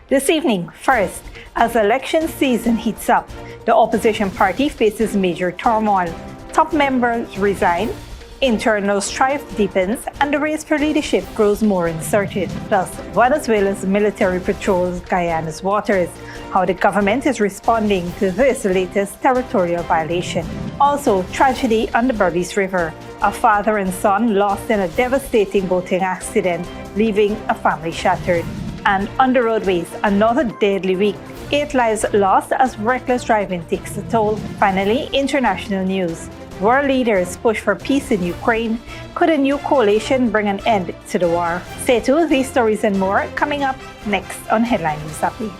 This evening, first, as election season heats up, the opposition party faces major turmoil. Top members resign, internal strife deepens, and the race for leadership grows more uncertain. Plus, Venezuela's military patrols Guyana's waters, how the government is responding to this latest territorial violation. Also, tragedy on the Berbice River. A father and son lost in a devastating boating accident, leaving a family shattered. And on the roadways, another deadly week. 8 lives lost as reckless driving takes a toll. Finally, international news. World leaders push for peace in Ukraine. Could a new coalition bring an end to the war? Stay tuned, these stories and more coming up next on Headline News Update.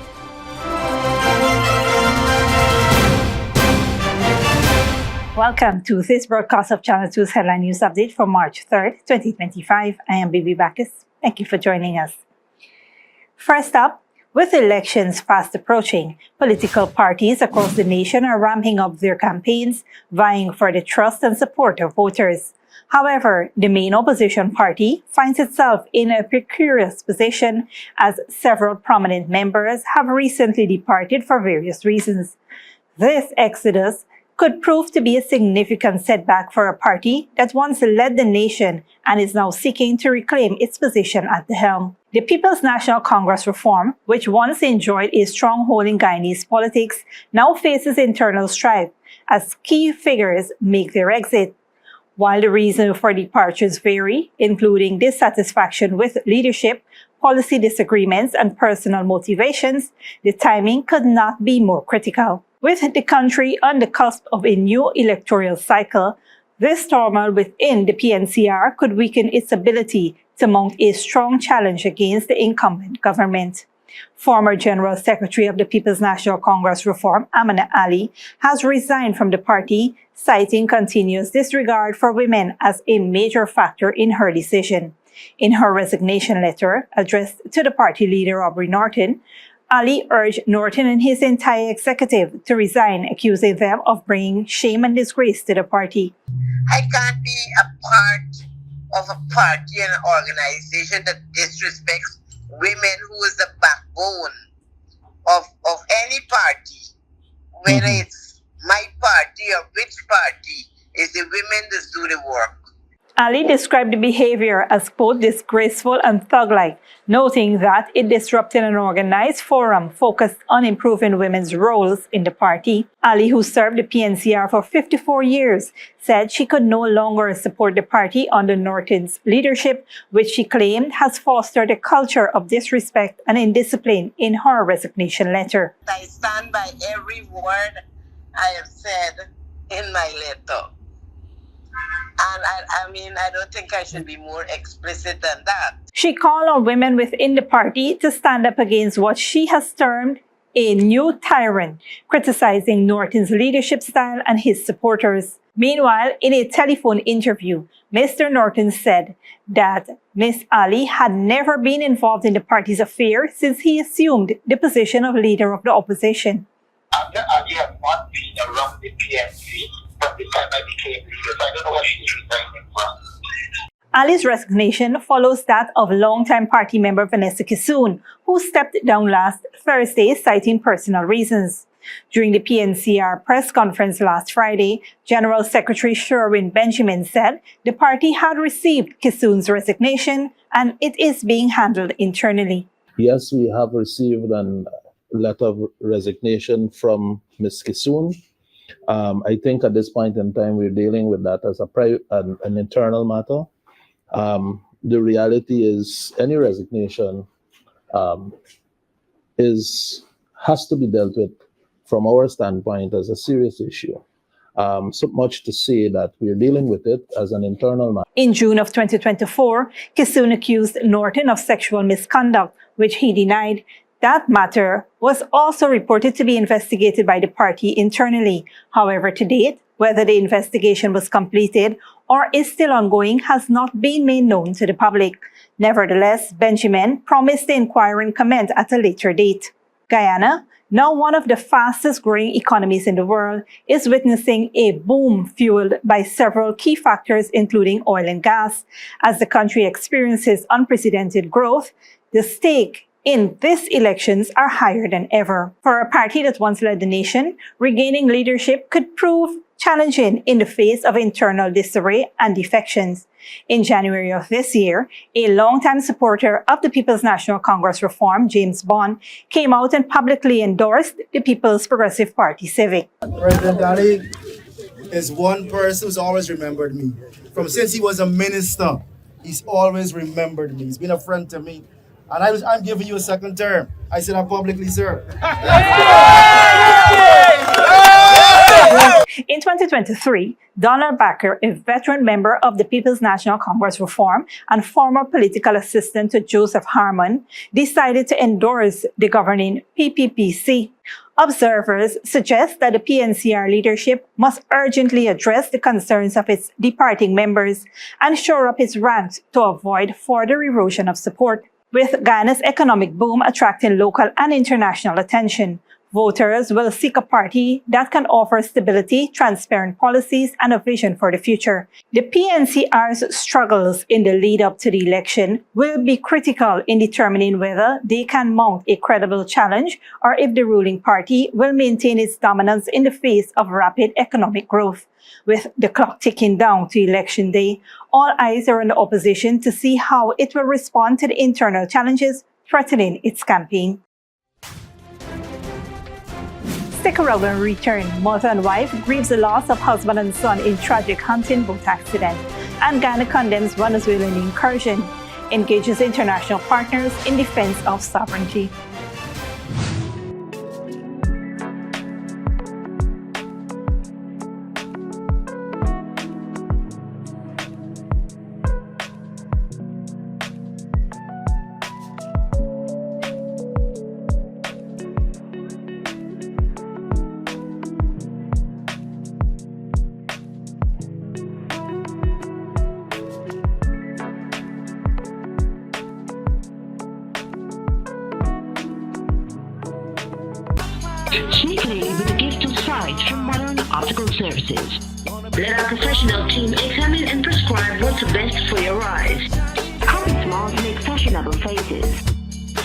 Welcome to this broadcast of Channel 2's Headline News Update for March 3rd, 2025. I am Berbice. Thank you for joining us. First up, with elections fast approaching, political parties across the nation are ramping up their campaigns, vying for the trust and support of voters. However, the main opposition party finds itself in a precarious position as several prominent members have recently departed for various reasons. This exodus could prove to be a significant setback for a party that once led the nation and is now seeking to reclaim its position at the helm. The People's National Congress reform, which once enjoyed a stronghold in Guyanese politics, now faces internal strife as key figures make their exit. While the reason for departures vary, including dissatisfaction with leadership, policy disagreements, and personal motivations, the timing could not be more critical. With the country on the cusp of a new electoral cycle, this turmoil within the PNCR could weaken its ability to mount a strong challenge against the incumbent government. Former General Secretary of the People's National Congress Reform, Amina Ali, has resigned from the party, citing continuous disregard for women as a major factor in her decision. In her resignation letter addressed to the party leader Aubrey Norton, Ali urged Norton and his entire executive to resign, accusing them of bringing shame and disgrace to the party. I can't be a part of a party and an organization that disrespects women, who is the backbone of any party. Whether it's my party or which party, it's the women that do the work. Ali described the behavior as, quote, disgraceful and thug-like, noting that it disrupted an organized forum focused on improving women's roles in the party. Ali, who served the PNCR for 54 years, said she could no longer support the party under Norton's leadership, which she claimed has fostered a culture of disrespect and indiscipline in her resignation letter. I stand by every word I have said in my letter. And I don't think I should be more explicit than that. She called on women within the party to stand up against what she has termed a new tyrant, criticizing Norton's leadership style and his supporters. Meanwhile, in a telephone interview, Mr. Norton said that Ms. Ali had never been involved in the party's affairs since he assumed the position of leader of the opposition. Ali has not been around the PNC from the time I became leader, so I don't know what she's resigning from. Ali's resignation follows that of longtime party member Vanessa Kissoon, who stepped down last Thursday, citing personal reasons. During the PNCR press conference last Friday, General Secretary Sherwin Benjamin said the party had received Kissoon's resignation and it is being handled internally. Yes, we have received a letter of resignation from Ms. Kissoon. I think at this point in time, we're dealing with that as an internal matter. The reality is any resignation has to be dealt with from our standpoint as a serious issue. So much to say that we're dealing with it as an internal matter. In June of 2024, Kissoon accused Norton of sexual misconduct, which he denied. That matter was also reported to be investigated by the party internally. However, to date, whether the investigation was completed or is still ongoing has not been made known to the public. Nevertheless, Benjamin promised the inquiry comment at a later date. Guyana, now one of the fastest growing economies in the world, is witnessing a boom fueled by several key factors including oil and gas. As the country experiences unprecedented growth, the stake in these elections are higher than ever. For a party that once led the nation, regaining leadership could prove challenging in the face of internal disarray and defections. In January of this year, a longtime supporter of the People's National Congress reform, James Bond, came out and publicly endorsed the People's Progressive Party Civic. President Ali is one person who's always remembered me. Since he was a minister, he's always remembered me. He's been a friend to me. And I'm giving you a second term. I said that publicly, sir. In 2023, Donald Backer, a veteran member of the People's National Congress Reform and former political assistant to Joseph Harmon, decided to endorse the governing PPPC. Observers suggest that the PNCR leadership must urgently address the concerns of its departing members and shore up its ranks to avoid further erosion of support. With Guyana's economic boom attracting local and international attention, voters will seek a party that can offer stability, transparent policies, and a vision for the future. The PNCR's struggles in the lead-up to the election will be critical in determining whether they can mount a credible challenge or if the ruling party will maintain its dominance in the face of rapid economic growth. With the clock ticking down to election day, all eyes are on the opposition to see how it will respond to the internal challenges threatening its campaign. Stick around when we return. Mother and wife grieves the loss of husband and son in tragic hunting boat accident. And Guyana condemns Venezuelan incursion, engages international partners in defense of sovereignty. Sleep Lady with a gift of sight from Modern Optical Services. Let our professional team examine and prescribe what's best for your eyes. Common smiles make fashionable faces.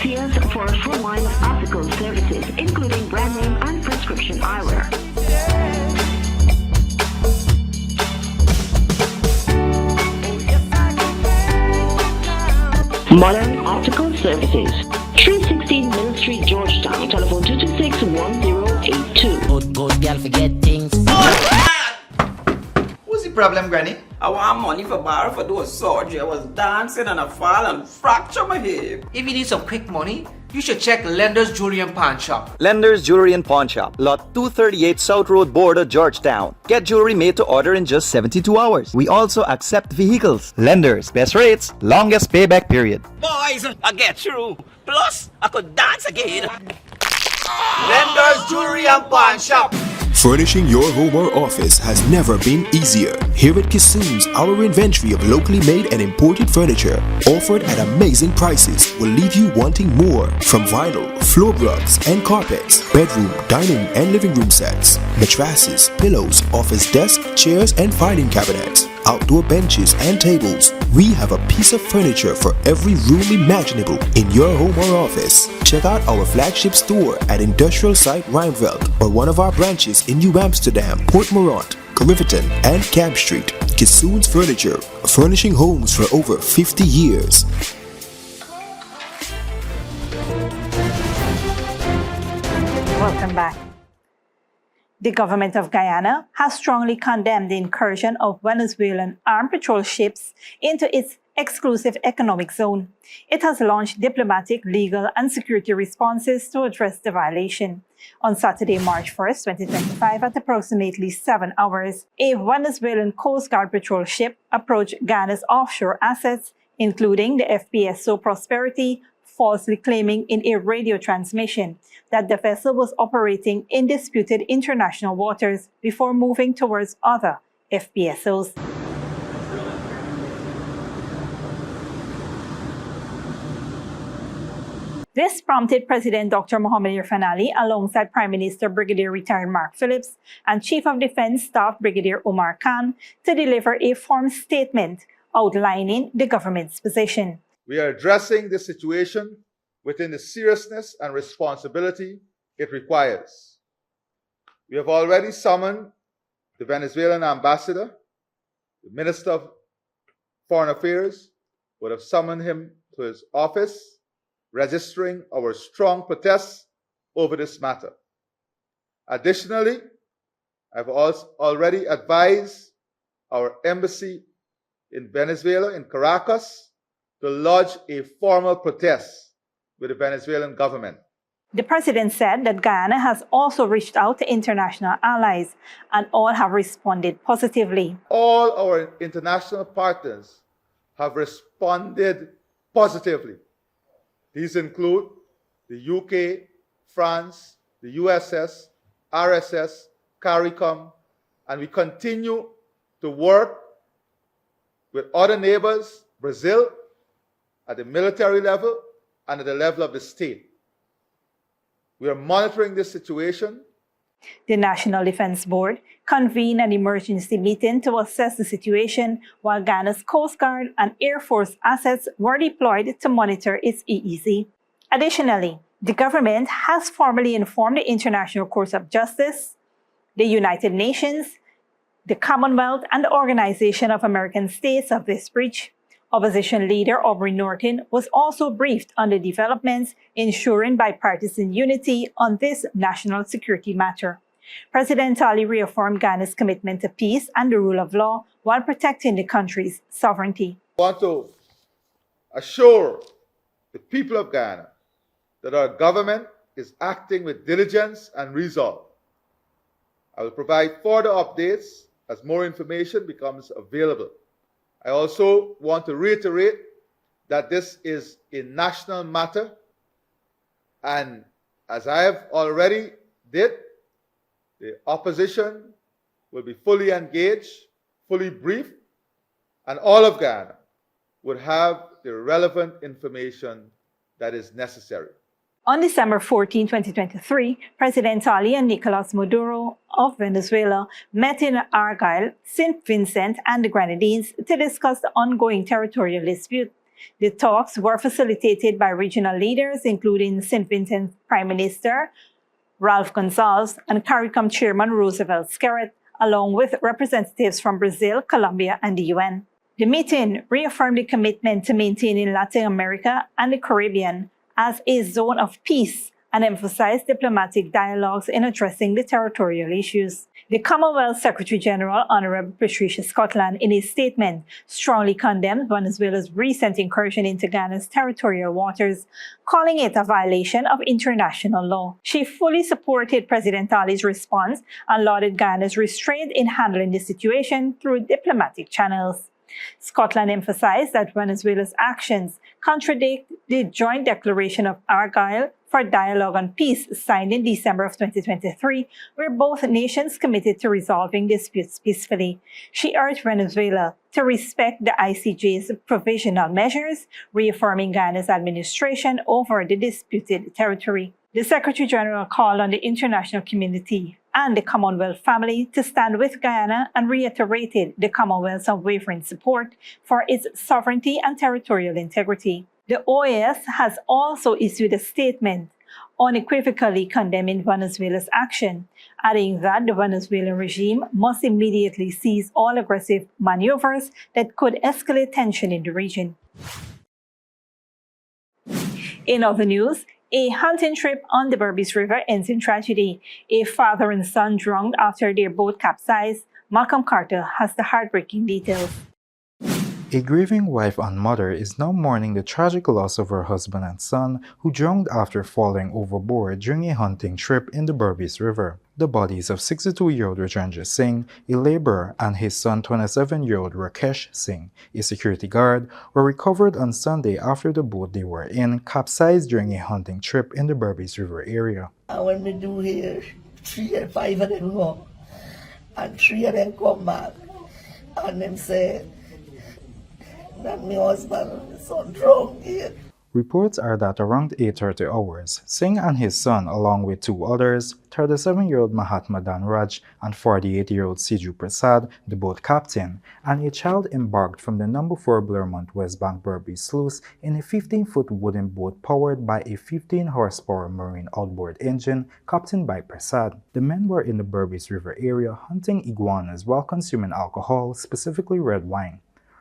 See us for a full line of optical services, including brand name and prescription eyewear. Modern Optical Services. 316 Mill Street, Georgetown. Telephone 226-1082. Good girl forget things. What's the problem, Granny? I want money for borrow for do a surgery. I was dancing and I fall and fracture my hip. If you need some quick money, you should check Lender's Jewelry and Pawn Shop. Lender's Jewelry and Pawn Shop, Lot 238 South Road Border, Georgetown. Get jewelry made to order in just 72 hours. We also accept vehicles. Lender's, best rates, longest payback period. Boys, I get through. Plus, I could dance again. Lender's Jewelry and Pawn Shop. Furnishing your home or office has never been easier. Here at Kissoon's, our inventory of locally made and imported furniture, offered at amazing prices, will leave you wanting more. From vinyl, floor rugs and carpets, bedroom, dining and living room sets, mattresses, pillows, office desk, chairs and filing cabinets, outdoor benches and tables. We have a piece of furniture for every room imaginable in your home or office. Check out our flagship store at Industrial Site Rijnveld or one of our branches in New Amsterdam, Port Morant, Riverton and Camp Street. Kissoon's Furniture, furnishing homes for over 50 years. Welcome back. The government of Guyana has strongly condemned the incursion of Venezuelan armed patrol ships into its exclusive economic zone. It has launched diplomatic, legal, and security responses to address the violation. On Saturday, March 1st, 2025, at approximately 7 hours, a Venezuelan Coast Guard patrol ship approached Guyana's offshore assets, including the FPSO Prosperity, falsely claiming in a radio transmission that the vessel was operating in disputed international waters before moving towards other FPSOs. This prompted President Dr. Mohamed Irfaan Ali, alongside Prime Minister Brigadier Retired Mark Phillips and Chief of Defense Staff Brigadier Omar Khan, to deliver a formal statement outlining the government's position. We are addressing the situation within the seriousness and responsibility it requires. We have already summoned the Venezuelan ambassador. The Minister of Foreign Affairs would have summoned him to his office, registering our strong protests over this matter. Additionally, I've also already advised our embassy in Venezuela, in Caracas, to lodge a formal protest with the Venezuelan government. The president said that Guyana has also reached out to international allies, and all have responded positively. All our international partners have responded positively. These include the UK, France, the USS, RSS, CARICOM, and we continue to work with other neighbors, Brazil, at the military level and at the level of the state. We are monitoring this situation. The National Defense Board convened an emergency meeting to assess the situation, while Guyana's Coast Guard and Air Force assets were deployed to monitor its EEZ. Additionally, the government has formally informed the International Court of Justice, the United Nations, the Commonwealth, and the Organization of American States of this breach. Opposition leader Aubrey Norton was also briefed on the developments, ensuring bipartisan unity on this national security matter. President Ali reaffirmed Guyana's commitment to peace and the rule of law while protecting the country's sovereignty. I want to assure the people of Guyana that our government is acting with diligence and resolve. I will provide further updates as more information becomes available. I also want to reiterate that this is a national matter, and as I have already did, the opposition will be fully engaged, fully briefed, and all of Guyana would have the relevant information that is necessary. On December 14, 2023, President Ali and Nicolas Maduro of Venezuela met in Argyle, St. Vincent, and the Grenadines to discuss the ongoing territorial dispute. The talks were facilitated by regional leaders, including St. Vincent Prime Minister Ralph Gonsalves and CARICOM Chairman Roosevelt Skerritt, along with representatives from Brazil, Colombia, and the UN. The meeting reaffirmed the commitment to maintaining Latin America and the Caribbean as a zone of peace and emphasized diplomatic dialogues in addressing the territorial issues. The Commonwealth Secretary General, Honorable Patricia Scotland, in a statement, strongly condemned Venezuela's recent incursion into Guyana's territorial waters, calling it a violation of international law. She fully supported President Ali's response and lauded Guyana's restraint in handling the situation through diplomatic channels. Scotland emphasized that Venezuela's actions contradict the joint declaration of Argyle for Dialogue on Peace signed in December of 2023, where both nations committed to resolving disputes peacefully. She urged Venezuela to respect the ICJ's provisional measures, reaffirming Guyana's administration over the disputed territory. The Secretary General called on the international community and the Commonwealth family to stand with Guyana and reiterated the Commonwealth's unwavering support for its sovereignty and territorial integrity. The OAS has also issued a statement unequivocally condemning Venezuela's action, adding that the Venezuelan regime must immediately cease all aggressive maneuvers that could escalate tension in the region. In other news, a hunting trip on the Berbice River ends in tragedy. A father and son drowned after their boat capsized. Malcolm Carter has the heartbreaking details. A grieving wife and mother is now mourning the tragic loss of her husband and son, who drowned after falling overboard during a hunting trip in the Berbice River. The bodies of 62-year-old Rajendra Singh, a laborer, and his son 27-year-old Rakesh Singh, a security guard, were recovered on Sunday after the boat they were in capsized during a hunting trip in the Berbice River area. When we do here, 3 and 5 of them go, and 3 of them come back, and them say that my husband and son drowned here. Reports are that around 8:30 hours, Singh and his son, along with two others, 37-year-old Mahatma Dhanraj and 48-year-old Siju Prasad, the boat captain, and a child embarked from the number 4 Blairmont West Bank Berbice sluice in a 15-foot wooden boat powered by a 15-horsepower marine outboard engine captained by Prasad. The men were in the Berbice River area hunting iguanas while consuming alcohol, specifically red wine.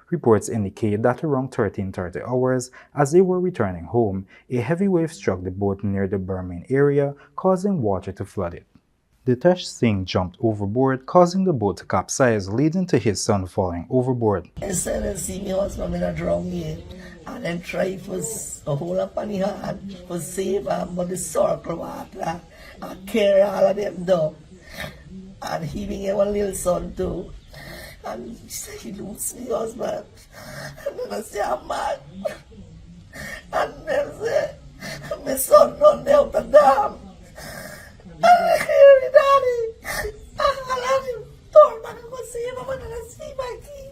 Reports indicate that around 13:30 hours, as they were returning home, a heavy wave struck the boat near the Bermain area, causing water to flood it. Ditesh Singh jumped overboard, causing the boat to capsize, leading to his son falling overboard. Instead of seeing me husband in a drown here, and then try was a whole up on the hand for save him, but the circle water, and carry all of them down. And he being a little son too. And he said he lose me husband. And then I say I'm mad. And then say my son run down the dam. And I hear it, daddy. I love you. Torn, and I go save him and I see my key.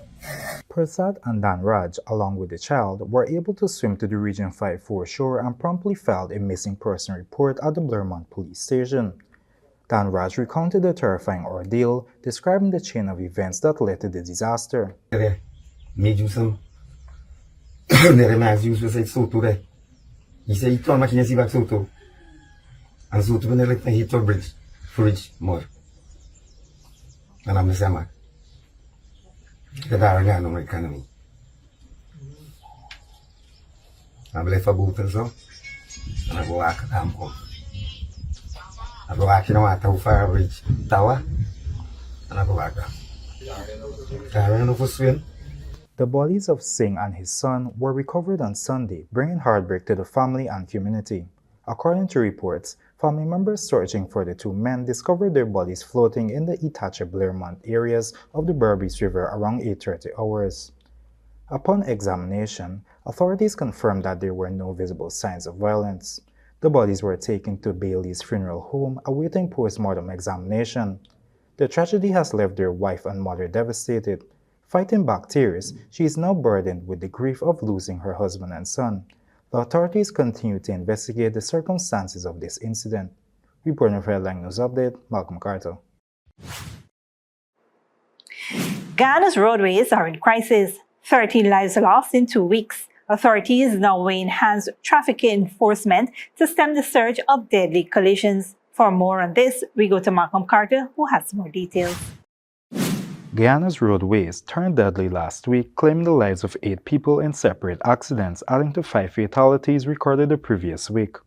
Prasad and Dhanraj, along with the child, were able to swim to the Region 5 foreshore and promptly filed a missing person report at the Blairmont police station. Dhanraj recounted the terrifying ordeal, describing the chain of events that led to the disaster. He said he told me he see back Soto. And Soto when they hit the bridge, fridge more. And I'm the same. The Dargan on my economy. I believe for both and so. And I go back at home. I go back in the water fire bridge tower. And I go back down. I ran over swim. The bodies of Singh and his son were recovered on Sunday, bringing heartbreak to the family and community. According to reports, family members searching for the two men discovered their bodies floating in the Itacha-Blairmont areas of the Berbice River around 8:30 hours. Upon examination, authorities confirmed that there were no visible signs of violence. The bodies were taken to Bailey's funeral home awaiting post-mortem examination. The tragedy has left their wife and mother devastated. Fighting back tears, she is now burdened with the grief of losing her husband and son. The authorities continue to investigate the circumstances of this incident. Reporting for Headline News Update, Malcolm Carter. Guyana's roadways are in crisis. 13 lives lost in 2 weeks. Authorities now will enhance traffic enforcement to stem the surge of deadly collisions. For more on this, we go to Malcolm Carter, who has more details. Guyana's roadways turned deadly last week, claiming the lives of 8 people in separate accidents, adding to 5 fatalities recorded the previous week.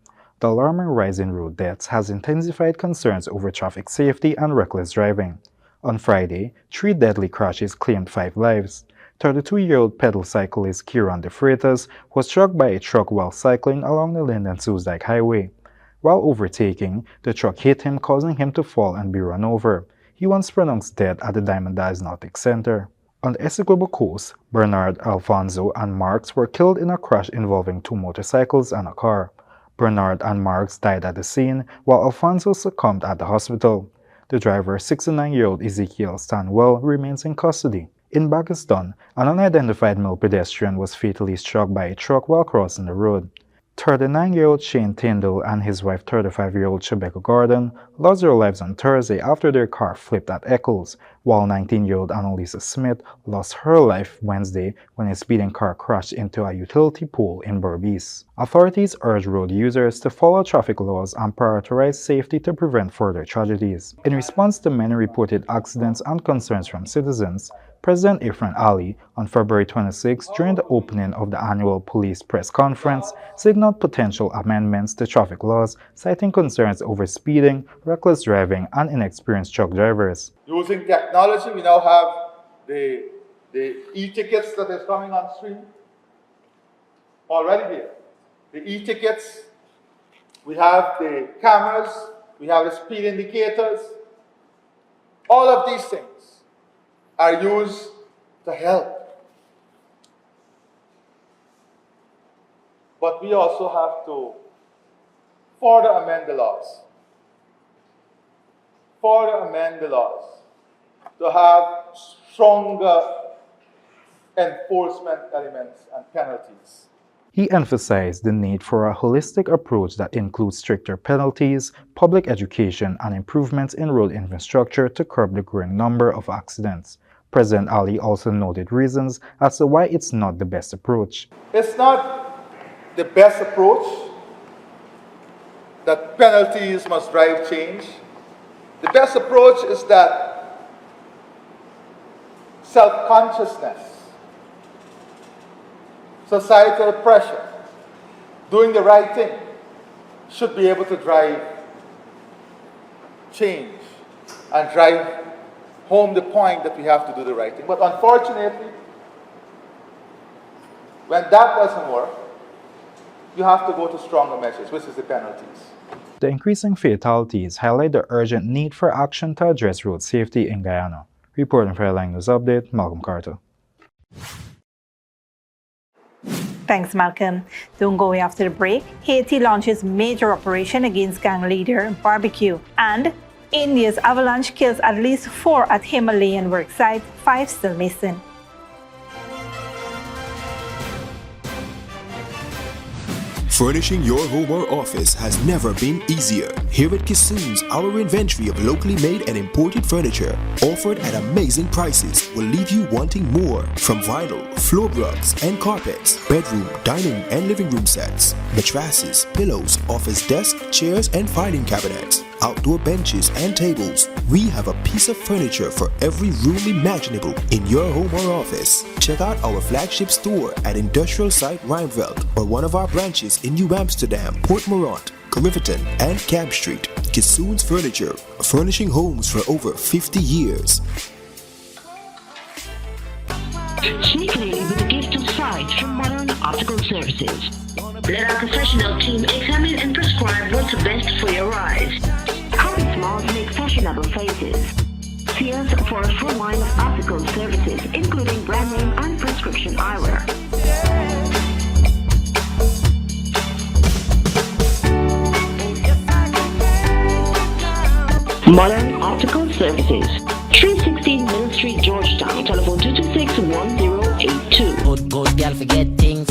The alarming rise in road deaths has intensified concerns over traffic safety and reckless driving. On Friday, 3 deadly crashes claimed 5 lives. 32-year-old pedal cyclist Kieran De Freitas was struck by a truck while cycling along the Linden-Soesdijk Highway. While overtaking, the truck hit him, causing him to fall and be run over. He was pronounced dead at the Diamond Dives Nautic Center. On the Essequibo coast, Bernard, Alfonso, and Marks were killed in a crash involving 2 motorcycles and a car. Bernard and Marks died at the scene, while Alfonso succumbed at the hospital. The driver, 69-year-old Ezekiel Stanwell, remains in custody. In Pakistan, an unidentified male pedestrian was fatally struck by a truck while crossing the road. 39-year-old Shane Tyndall and his wife 35-year-old Chebecca Gordon lost their lives on Thursday after their car flipped at Eccles, while 19-year-old Annalisa Smith lost her life Wednesday when a speeding car crashed into a utility pole in Berbice. Authorities urge road users to follow traffic laws and prioritize safety to prevent further tragedies. In response to many reported accidents and concerns from citizens, President Irfan Ali, on February 26, during the opening of the annual police press conference, signaled potential amendments to traffic laws, citing concerns over speeding, reckless driving, and inexperienced truck drivers. Using technology, we now have the e-tickets that is coming on stream already here. The e-tickets, we have the cameras, we have the speed indicators. All of these things are used to help. But we also have to further amend the laws. Further amend the laws to have stronger enforcement elements and penalties. He emphasized the need for a holistic approach that includes stricter penalties, public education, and improvements in road infrastructure to curb the growing number of accidents. President Ali also noted reasons as to why it's not the best approach. It's not the best approach that penalties must drive change. The best approach is that self-consciousness, societal pressure, doing the right thing should be able to drive change and drive home the point that we have to do the right thing. But unfortunately, when that doesn't work, you have to go to stronger measures, which is the penalties. The increasing fatalities highlight the urgent need for action to address road safety in Guyana. Reporting for Headline News Update, Malcolm Carter. Thanks, Malcolm. Don't go away after the break. Haiti launches major operation against gang leader Barbecue. And India's avalanche kills at least 4 at Himalayan work site, 5 still missing. Furnishing your home or office has never been easier. Here at Kissoon's, our inventory of locally made and imported furniture, offered at amazing prices, will leave you wanting more. From vinyl, floor rugs and carpets, bedroom, dining and living room sets, mattresses, pillows, office desk, chairs and filing cabinets, outdoor benches and tables. We have a piece of furniture for every room imaginable in your home or office. Check out our flagship store at Industrial Site Rijnveld or one of our branches in New Amsterdam, Port Morant, Riverton and Camp Street. Kissoon's Furniture, furnishing homes for over 50 years. Sneakily with a gift of sight from Modern Optical Services. Let our professional team examine and prescribe what's best for your eyes. Common smiles make fashionable faces. See us for a full line of optical services, including brand name and prescription eyewear. Modern Optical Services, 316 Mill Street, Georgetown. Telephone 226-1082. Good girl, forget things.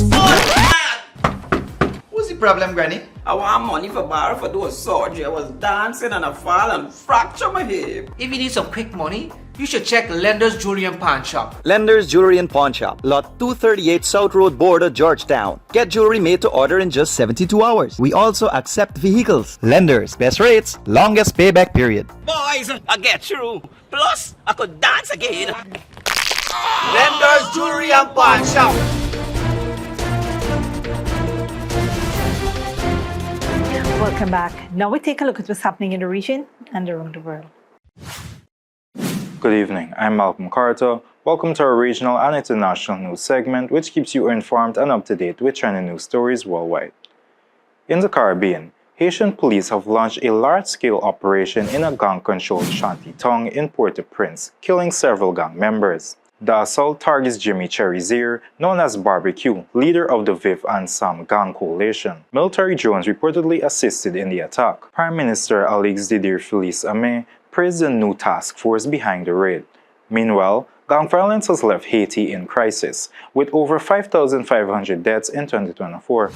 What's the problem, Granny? I want money for borrow for those surgery. I was dancing and I fall and fracture my hip. If you need some quick money, you should check Lender's Jewelry and Pawn Shop. Lender's Jewelry and Pawn Shop, lot 238 South Road Border, Georgetown. Get jewelry made to order in just 72 hours. We also accept vehicles. Lender's, best rates, longest payback period. Boys, I get through. Plus, I could dance again. Lender's Jewelry and Pawn Shop. Welcome back. Now we take a look at what's happening in the region and around the world. Good evening, I'm Malcolm Carter. Welcome to our regional and international news segment, which keeps you informed and up to date with trending news stories worldwide. In the Caribbean, Haitian police have launched a large-scale operation in a gang-controlled shanty town in Port-au-Prince, killing several gang members. The assault targets Jimmy Cherizier, known as Barbecue, leader of the Viv and Sam gang coalition. Military drones reportedly assisted in the attack. Prime Minister Alex Didier Felice-Aimé praised the new task force behind the raid. Meanwhile, gang violence has left Haiti in crisis, with over 5,500 deaths in 2024.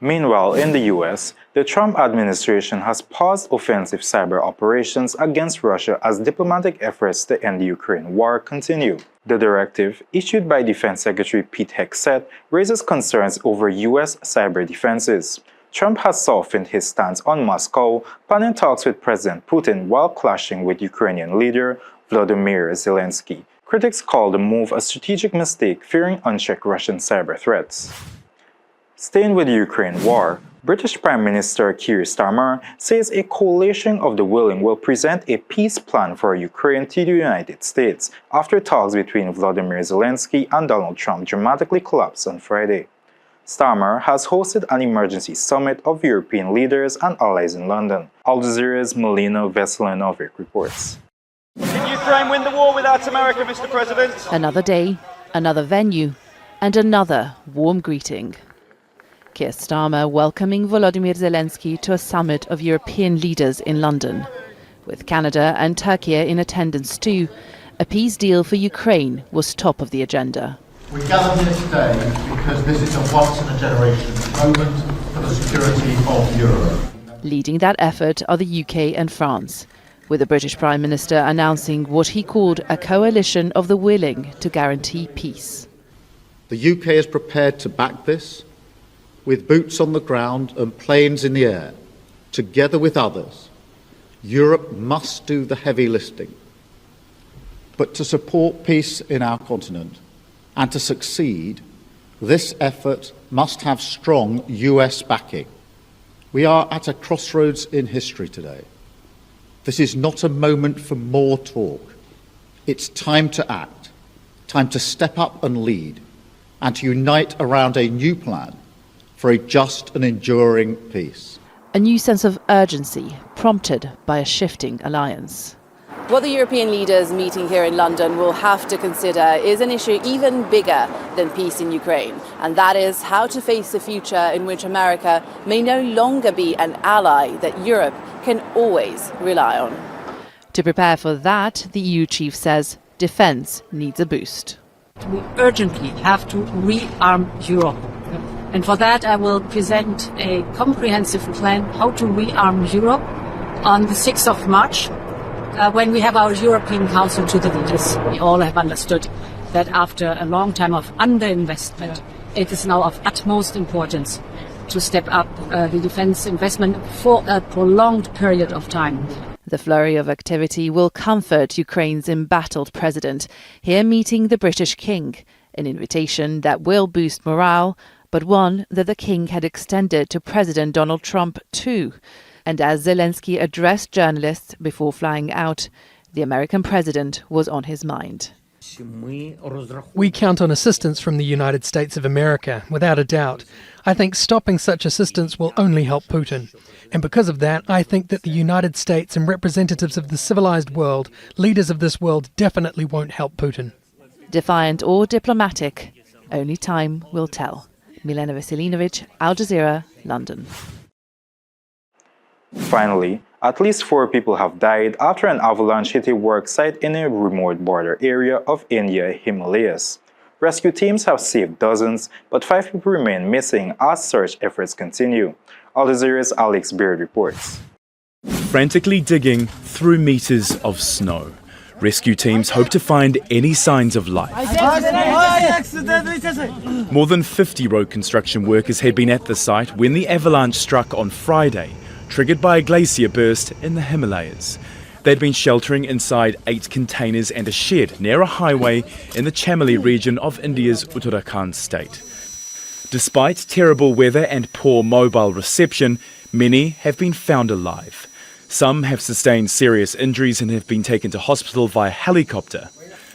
Meanwhile, in the US, the Trump administration has paused offensive cyber operations against Russia as diplomatic efforts to end the Ukraine war continue. The directive, issued by Defense Secretary Pete Hegseth, raises concerns over US cyber defenses. Trump has softened his stance on Moscow, planning talks with President Putin while clashing with Ukrainian leader Volodymyr Zelensky. Critics call the move a strategic mistake, fearing unchecked Russian cyber threats. Staying with the Ukraine war, British Prime Minister Keir Starmer says a coalition of the willing will present a peace plan for Ukraine to the United States after talks between Volodymyr Zelensky and Donald Trump dramatically collapsed on Friday. Starmer has hosted an emergency summit of European leaders and allies in London. Al Jazeera's Melina Veselinovic reports. Can Ukraine win the war without America, Mr. President? Another day, another venue, and another warm greeting. Keir Starmer welcoming Volodymyr Zelensky to a summit of European leaders in London. With Canada and Turkey in attendance too, a peace deal for Ukraine was top of the agenda. We gather here today because this is a once-in-a-generation moment for the security of Europe. Leading that effort are the UK and France, with the British Prime Minister announcing what he called a coalition of the willing to guarantee peace. The UK is prepared to back this, with boots on the ground and planes in the air. Together with others, Europe must do the heavy lifting. But to support peace in our continent and to succeed, this effort must have strong US backing. We are at a crossroads in history today. This is not a moment for more talk. It's time to act, time to step up and lead, and to unite around a new plan for a just and enduring peace. A new sense of urgency prompted by a shifting alliance. What the European leaders meeting here in London will have to consider is an issue even bigger than peace in Ukraine, and that is how to face a future in which America may no longer be an ally that Europe can always rely on. To prepare for that, the EU chief says defence needs a boost. We urgently have to rearm Europe. And for that, I will present a comprehensive plan how to rearm Europe on the 6th of March, when we have our European Council to the leaders. We all have understood that after a long time of underinvestment, it is now of utmost importance to step up the defence investment for a prolonged period of time. The flurry of activity will comfort Ukraine's embattled president, here meeting the British King, an invitation that will boost morale, but one that the King had extended to President Donald Trump too. And as Zelensky addressed journalists before flying out, the American president was on his mind. We count on assistance from the United States of America, without a doubt. I think stopping such assistance will only help Putin. And because of that, I think that the United States and representatives of the civilized world, leaders of this world, definitely won't help Putin. Defiant or diplomatic, only time will tell. Milena Veselinovic, Al Jazeera, London. Finally, at least 4 people have died after an avalanche hit a work site in a remote border area of India Himalayas. Rescue teams have saved dozens, but 5 people remain missing as search efforts continue. Al Jazeera's Alex Beard reports. Frantically digging through meters of snow, rescue teams hope to find any signs of life. More than 50 road construction workers had been at the site when the avalanche struck on Friday, triggered by a glacier burst in the Himalayas. They'd been sheltering inside 8 containers and a shed near a highway in the Chamoli region of India's Uttarakhand state. Despite terrible weather and poor mobile reception, many have been found alive. Some have sustained serious injuries and have been taken to hospital via helicopter.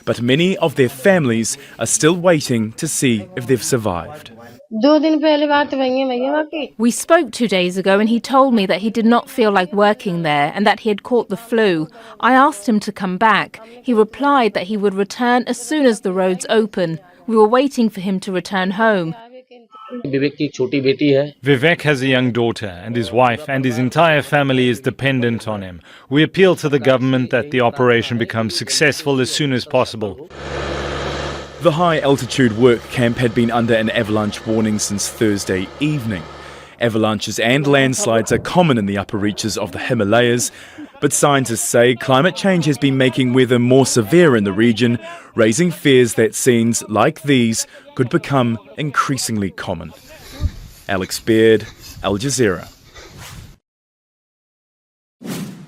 But many of their families are still waiting to see if they've survived. We spoke 2 days ago and he told me that he did not feel like working there and that he had caught the flu. I asked him to come back. He replied that he would return as soon as the roads open. We were waiting for him to return home. Vivek has a young daughter and his wife and his entire family is dependent on him. We appeal to the government that the operation becomes successful as soon as possible. The high-altitude work camp had been under an avalanche warning since Thursday evening. Avalanches and landslides are common in the upper reaches of the Himalayas, but scientists say climate change has been making weather more severe in the region, raising fears that scenes like these could become increasingly common. Alex Beard, Al Jazeera.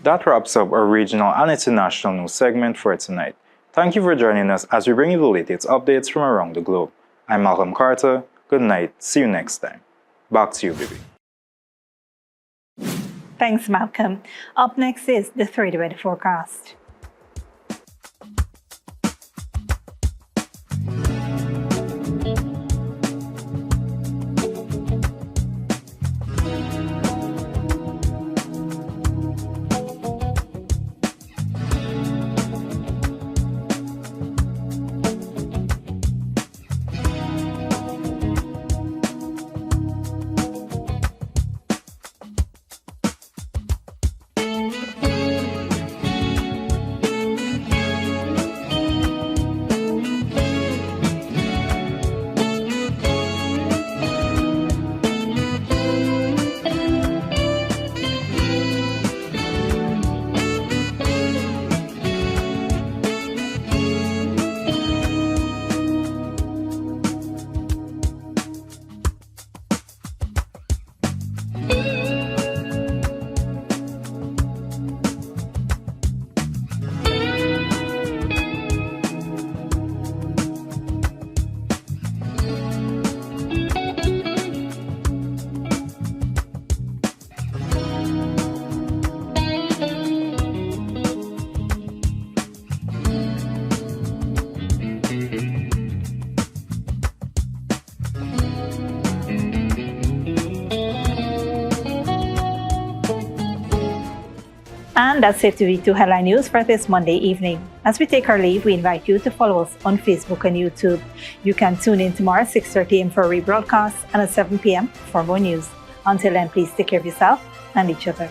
That wraps up our regional and international news segment for tonight. Thank you for joining us as we bring you the latest updates from around the globe. I'm Malcolm Carter. Good night. See you next time. Back to you, Bibi. Thanks, Malcolm. Up next is the 3-day weather forecast. And that's it to V2 Headline News for this Monday evening. As we take our leave, we invite you to follow us on Facebook and YouTube. You can tune in tomorrow at 6:30 a.m. for rebroadcast and at 7 p.m. for more news. Until then, please take care of yourself and each other.